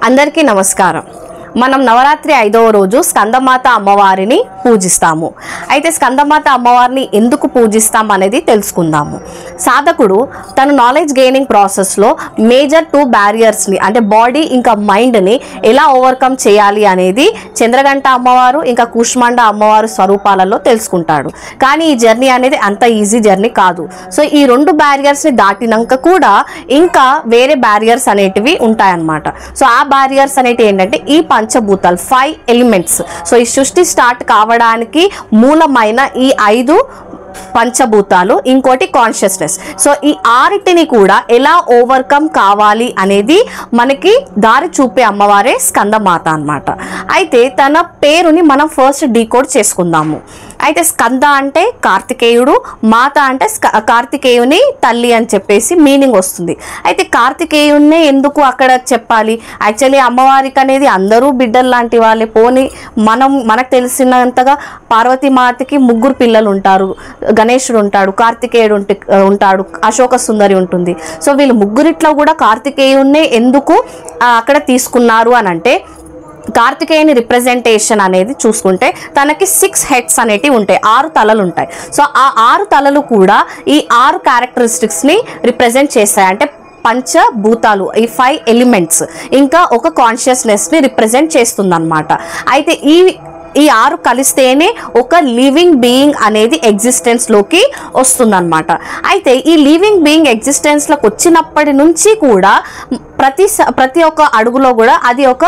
అందరికీ నమస్కారం. మనం నవరాత్రి 5వ రోజు స్కందమాత అమ్మవారిని పూజిస్తాము. అయితే స్కందమాత అమ్మవారిని ఎందుకు పూజిస్తాం అనేది తెలుసుకుందాము. సాధకుడు తన నాలెడ్జ్ గెయినింగ్ ప్రాసెస్లో మేజర్ 2 బ్యారియర్స్ని అంటే బాడీ ఇంకా మైండ్ని ఎలా ఓవర్కమ్ చేయాలి అనేది చంద్రగంట అమ్మవారు ఇంకా కూష్మాండ అమ్మవారు స్వరూపాలలో తెలుసుకుంటాడు. కానీ ఈ జర్నీ అనేది అంత ఈజీ జర్నీ కాదు. సో ఈ 2 బ్యారియర్స్ని దాటినాక కూడా ఇంకా వేరే బ్యారియర్స్ అనేటివి ఉంటాయన్నమాట. సో ఆ బ్యారియర్స్ అనేటివి ఏంటంటే ఈ పంచభూతాలు 5 ఎలిమెంట్స్. సో ఈ సృష్టి స్టార్ట్ కావడానికి మూలమైన ఈ 5 పంచభూతాలు, ఇంకోటి కాన్షియస్నెస్. సో ఈ 6టిని కూడా ఎలా ఓవర్కమ్ కావాలి అనేది మనకి దారి చూపే అమ్మవారే స్కందమాత అన్నమాట. అయితే తన పేరుని మనం ఫస్ట్ డీకోడ్ చేసుకుందాము. అయితే స్కంద అంటే కార్తికేయుడు, మాత అంటే కార్తికేయుని తల్లి అని చెప్పేసి మీనింగ్ వస్తుంది. అయితే కార్తికేయున్నే ఎందుకు అక్కడ చెప్పాలి? యాక్చువల్లీ అమ్మవారికి అనేది అందరూ బిడ్డలు లాంటి వాళ్ళే. పోనీ మనకు తెలిసినంతగా పార్వతీమాతకి 3 పిల్లలు ఉంటారు. గణేశుడు ఉంటాడు, కార్తికేయుడు ఉంటాడు, అశోక సుందరి ఉంటుంది. సో వీళ్ళు ముగ్గురిట్లో కూడా కార్తికేయున్నే ఎందుకు అక్కడ తీసుకున్నారు అని అంటే, కార్తికేయుని రిప్రజెంటేషన్ అనేది చూసుకుంటే తనకి 6 హెడ్స్ అనేటివి ఉంటాయి, 6 తలలు ఉంటాయి. సో ఆ 6 తలలు కూడా ఈ 6 క్యారెక్టరిస్టిక్స్ని రిప్రజెంట్ చేస్తాయి. అంటే పంచభూతాలు, ఈ 5 ఎలిమెంట్స్, ఇంకా ఒక కాన్షియస్నెస్ని రిప్రజెంట్ చేస్తుంది అన్నమాట. అయితే ఈ 6 కలిస్తేనే ఒక లివింగ్ బీయింగ్ అనేది ఎగ్జిస్టెన్స్లోకి వస్తుందన్నమాట. అయితే ఈ లివింగ్ బీయింగ్ ఎగ్జిస్టెన్స్లోకి వచ్చినప్పటి నుంచి కూడా ప్రతి ఒక్క అడుగులో కూడా అది ఒక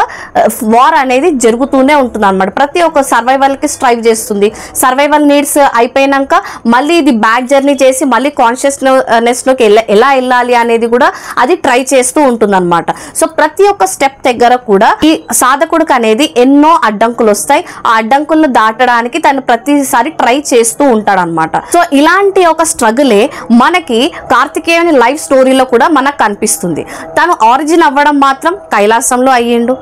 వార్ అనేది జరుగుతూనే ఉంటుంది అన్నమాట. ప్రతి ఒక్క సర్వైవల్కి స్ట్రైవ్ చేస్తుంది. సర్వైవల్ నీడ్స్ అయిపోయినాక మళ్ళీ ఇది బ్యాక్ జర్నీ చేసి మళ్ళీ కాన్షియస్నెస్లోకి ఎలా వెళ్ళాలి అనేది కూడా అది ట్రై చేస్తూ ఉంటుంది అన్నమాట. సో ప్రతి ఒక్క స్టెప్ దగ్గర కూడా ఈ సాధకుడికి అనేది ఎన్నో అడ్డంకులు వస్తాయి. ఆ అడ్డంకులను దాటడానికి తను ప్రతిసారి ట్రై చేస్తూ ఉంటాడు అనమాట. సో ఇలాంటి ఒక స్ట్రగులే మనకి కార్తికేయుని లైఫ్ స్టోరీలో కూడా మనకు కనిపిస్తుంది. తను ఆరిజిన్ అవ్వడం మాత్రం కైలాసంలో అయ్యిండు.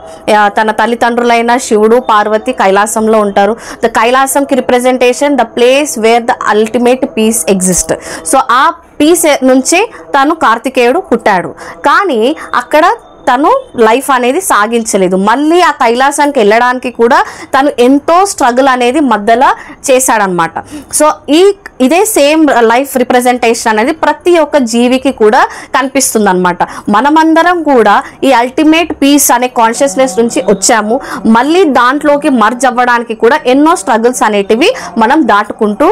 తన తల్లిదండ్రులైన శివుడు, పార్వతి కైలాసంలో ఉంటారు. ద కైలాసంకి representation the place where the ultimate peace exist. So ఆ పీస్ నుంచి తను కార్తికేయుడు పుట్టాడు. కానీ అక్కడ తను లైఫ్ అనేది సాగించలేదు. మళ్ళీ ఆ కైలాసానికి వెళ్ళడానికి కూడా తను ఎంతో స్ట్రగుల్ అనేది మధ్యలో చేశాడనమాట. సో ఇదే సేమ్ లైఫ్ రిప్రజెంటేషన్ అనేది ప్రతి ఒక్క జీవికి కూడా కనిపిస్తుంది అనమాట. మనమందరం కూడా ఈ అల్టిమేట్ పీస్ అనే కాన్షియస్నెస్ నుంచి వచ్చాము. మళ్ళీ దాంట్లోకి మర్జ్ అవ్వడానికి కూడా ఎన్నో స్ట్రగుల్స్ అనేటివి మనం దాటుకుంటూ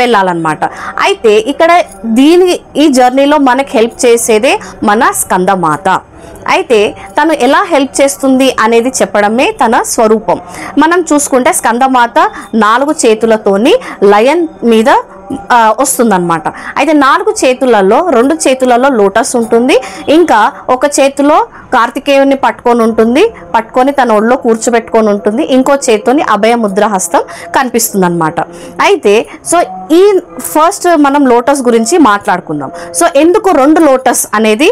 వెళ్ళాలన్నమాట. అయితే ఇక్కడ ఈ జర్నీలో మనకు హెల్ప్ చేసేదే మన స్కందమాత. అయితే తను ఎలా హెల్ప్ చేస్తుంది అనేది చెప్పడమే తన స్వరూపం. మనం చూసుకుంటే స్కందమాత 4 చేతులతోని లయన్ మీద వస్తుందన్నమాట. అయితే 4 చేతులలో 2 చేతులలో లోటస్ ఉంటుంది, ఇంకా ఒక చేతిలో కార్తికేయుని పట్టుకొని తన ఒళ్ళో కూర్చోబెట్టుకొని ఉంటుంది, ఇంకో చేతితోని అభయముద్ర హస్తం కనిపిస్తుంది అనమాట. అయితే సో ఈ ఫస్ట్ మనం లోటస్ గురించి మాట్లాడుకుందాం. సో ఎందుకు 2 లోటస్ అనేది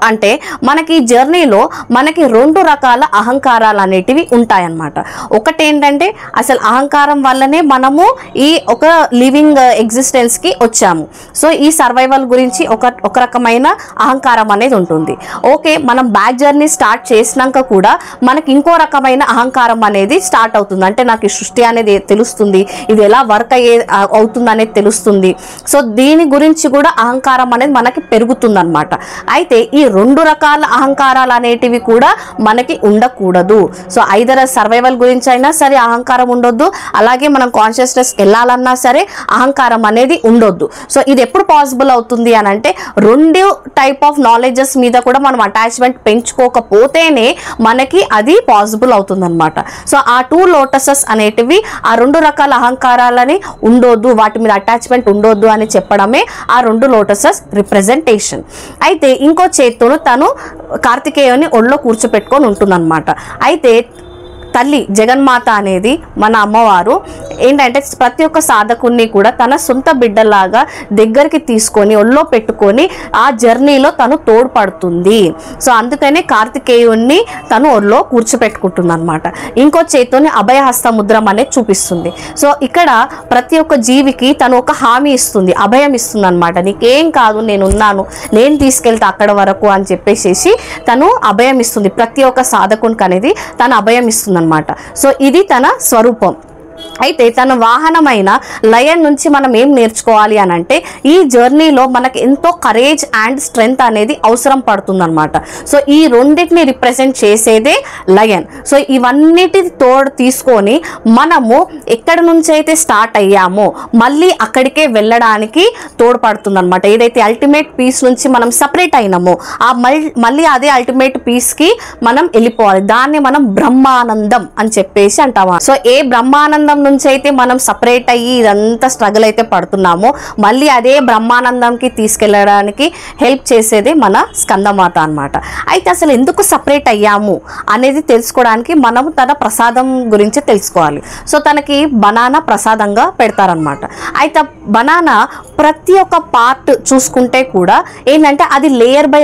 అంటే మనకి జర్నీలో మనకి 2 రకాల అహంకారాలు అనేటివి ఉంటాయన్నమాట. ఒకటేంటంటే అసలు అహంకారం వల్లనే మనము ఈ ఒక లివింగ్ ఎగ్జిస్టెన్స్కి వచ్చాము. సో ఈ సర్వైవల్ గురించి ఒక రకమైన అహంకారం అనేది ఉంటుంది. ఓకే, మనం బ్యాక్ జర్నీ స్టార్ట్ చేసినాక కూడా మనకి ఇంకో రకమైన అహంకారం అనేది స్టార్ట్ అవుతుంది. అంటే నాకు ఈ సృష్టి అనేది తెలుస్తుంది, ఇది ఎలా వర్క్ అవుతుంది అనేది తెలుస్తుంది. సో దీని గురించి కూడా అహంకారం అనేది మనకి పెరుగుతుంది అనమాట. అయితే ఈ 2 రకాల అహంకారాలు అనేటివి కూడా మనకి ఉండకూడదు. సో ఐదర్ సర్వైవల్ గురించి అయినా సరే అహంకారం ఉండొద్దు, అలాగే మనం కాన్షియస్నెస్ వెళ్ళాలన్నా సరే అహంకారం అనేది ఉండొద్దు. సో ఇది ఎప్పుడు పాసిబుల్ అవుతుంది అని అంటే 2 టైప్ ఆఫ్ నాలెడ్జెస్ మీద కూడా మనం అటాచ్మెంట్ పెంచుకోకపోతేనే మనకి అది పాసిబుల్ అవుతుంది అనమాట. సో ఆ 2 లోటసెస్ అనేటివి ఆ 2 రకాల అహంకారాలని ఉండొద్దు, వాటి మీద అటాచ్మెంట్ ఉండొద్దు అని చెప్పడమే ఆ 2 లోటసెస్ రిప్రజెంటేషన్. అయితే ఇంకో చేతితో తను కార్తికేయుని ఒళ్ళో కూర్చోపెట్టుకొని ఉంటుందన్నమాట. అయితే తల్లి జగన్మాత అనేది మన అమ్మవారు ఏంటంటే ప్రతి ఒక్క సాధకుడిని కూడా తన సొంత బిడ్డలాగా దగ్గరికి తీసుకొని ఒళ్ళో పెట్టుకొని ఆ జర్నీలో తను తోడ్పడుతుంది. సో అందుకనే కార్తికేయుణ్ణి తను ఒళ్ళో కూర్చోపెట్టుకుంటుంది అనమాట. ఇంకో చేతితోని అభయహస్త ముద్రం అనేది చూపిస్తుంది. సో ఇక్కడ ప్రతి ఒక్క జీవికి తను ఒక హామీ ఇస్తుంది, అభయం ఇస్తుంది అనమాట. నీకేం కాదు, నేనున్నాను, నేను తీసుకెళ్తా అక్కడ వరకు అని చెప్పేసి తను అభయం ఇస్తుంది. ప్రతి ఒక్క సాధకునికి అనేది తను అభయం ఇస్తుంది అనమాట. సో ఇది తన స్వరూపం. అయితే తన వాహనమైన లయన్ నుంచి మనం ఏం నేర్చుకోవాలి అని అంటే ఈ జర్నీలో మనకి ఎంతో కరేజ్ అండ్ స్ట్రెంగ్త్ అనేది అవసరం పడుతుంది అనమాట. సో ఈ రెండింటిని రిప్రజెంట్ చేసేదే లయన్. సో ఇవన్నిటి తోడు తీసుకొని మనము ఎక్కడి నుంచి అయితే స్టార్ట్ అయ్యామో మళ్ళీ అక్కడికే వెళ్ళడానికి తోడ్పడుతుంది అనమాట. ఏదైతే అల్టిమేట్ పీస్ నుంచి మనం సపరేట్ అయినామో ఆ మళ్ళీ అదే అల్టిమేట్ పీస్కి మనం వెళ్ళిపోవాలి. దాన్ని మనం బ్రహ్మానందం అని చెప్పేసి అంటాము. సో ఏ బ్రహ్మానందం నుంచి అయితే మనం సపరేట్ అయ్యి ఇదంతా స్ట్రగుల్ అయితే పడుతున్నామో మళ్ళీ అదే బ్రహ్మానందంకి తీసుకెళ్ళడానికి హెల్ప్ చేసేదే మన స్కందమాత అన్నమాట. అయితే అసలు ఎందుకు సపరేట్ అయ్యాము అనేది తెలుసుకోవడానికి మనం తన ప్రసాదం గురించి తెలుసుకోవాలి. సో తనకి బనానా ప్రసాదంగా పెడతారనమాట. అయితే బనానా ప్రతి ఒక్క పార్ట్ చూసుకుంటే కూడా ఏంటంటే అది లేయర్ బై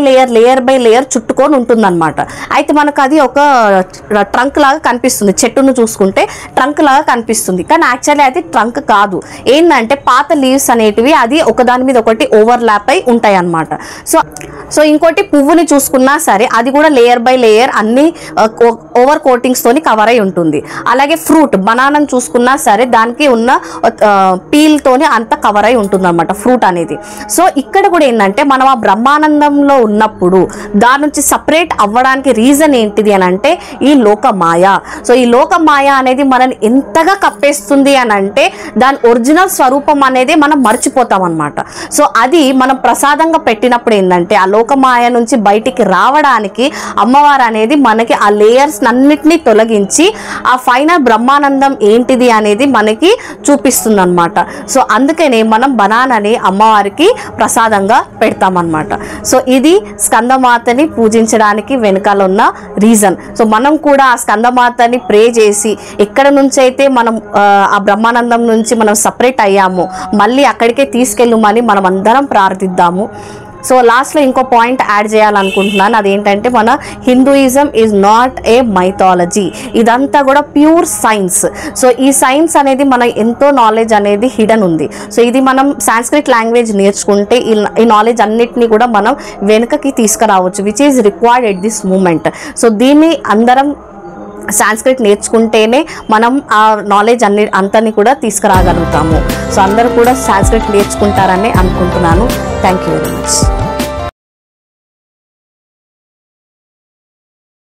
లేయర్ చుట్టుకొని ఉంటుందన్నమాట. అయితే మనకు అది ఒక ట్రంక్ లాగా కనిపిస్తుంది. చెట్టును చూసుకుంటే ట్రంక్ లాగా కనిపిస్తుంది, కానీ యాక్చువల్లీ అది ట్రంక్ కాదు. ఏంటంటే పాత లీవ్స్ అనేటివి అది ఒకదాని మీద ఒకటి ఓవర్లాప్ అయి ఉంటాయి అన్నమాట. సో ఇంకోటి పువ్వుని చూసుకున్నా సరే అది కూడా లేయర్ బై లేయర్ అన్ని ఓవర్ కోటింగ్స్ తోని కవర్ అయి ఉంటుంది. అలాగే ఫ్రూట్ బనానాను చూసుకున్నా సరే దానికి ఉన్న పీల్ తోని అంత కవర్ అయి ఉంటుంది అన్నమాట ఫ్రూట్ అనేది. సో ఇక్కడ కూడా ఏంటంటే మనం ఆ బ్రహ్మానందంలో ఉన్నప్పుడు దాని నుంచి సపరేట్ అవ్వడానికి రీజన్ ఏంటిది అని అంటే ఈ లోకమాయ. సో ఈ లోకమాయ అనేది మనని ఎంతగా కప్పేస్తుంది అని అంటే దాని ఒరిజినల్ స్వరూపం అనేది మనం మర్చిపోతాం అన్నమాట. సో అది మనం ప్రసాదంగా పెట్టినప్పుడు ఏంటంటే ఆ లోకమాయ నుంచి బయటికి రావడానికి అమ్మవారు అనేది మనకి ఆ లేయర్స్ అన్నిటినీ తొలగించి ఆ ఫైనల్ బ్రహ్మానందం ఏంటిది అనేది మనకి చూపిస్తుంది అనమాట. సో అందుకనే మనం బనానాని అమ్మవారికి ప్రసాదంగా పెడతామన్నమాట. సో ఇది స్కందమాతని పూజించడానికి వెనకాల ఉన్న రీజన్. సో మనం కూడా ఆ స్కందమాతని ప్రే చేసి ఎక్కడ నుంచి అయితే మనం ఆ బ్రహ్మానందం నుంచి మనం సపరేట్ అయ్యామో మళ్ళీ అక్కడికే తీసుకెళ్ళమని మనం అందరం ప్రార్థిద్దాము. సో లాస్ట్లో ఇంకో పాయింట్ యాడ్ చేయాలనుకుంటున్నాను. అదేంటంటే మన Hinduism is not a mythology, ఇదంతా కూడా ప్యూర్ సైన్స్. సో ఈ సైన్స్ అనేది మన ఎంతో నాలెడ్జ్ అనేది హిడెన్ ఉంది. సో ఇది మనం సాంస్క్రిట్ లాంగ్వేజ్ నేర్చుకుంటే ఈ నాలెడ్జ్ అన్నిటినీ కూడా మనం వెనుకకి తీసుకురావచ్చు, which is required at this moment. So దీన్ని అందరం సాంస్క్రిట్ నేర్చుకుంటేనే మనం ఆ నాలెడ్జ్ అంతని కూడా తీసుకురాగలుగుతాము. సో అందరూ కూడా సాంస్క్రిట్ నేర్చుకుంటారని అనుకుంటున్నాను. Thank you very much.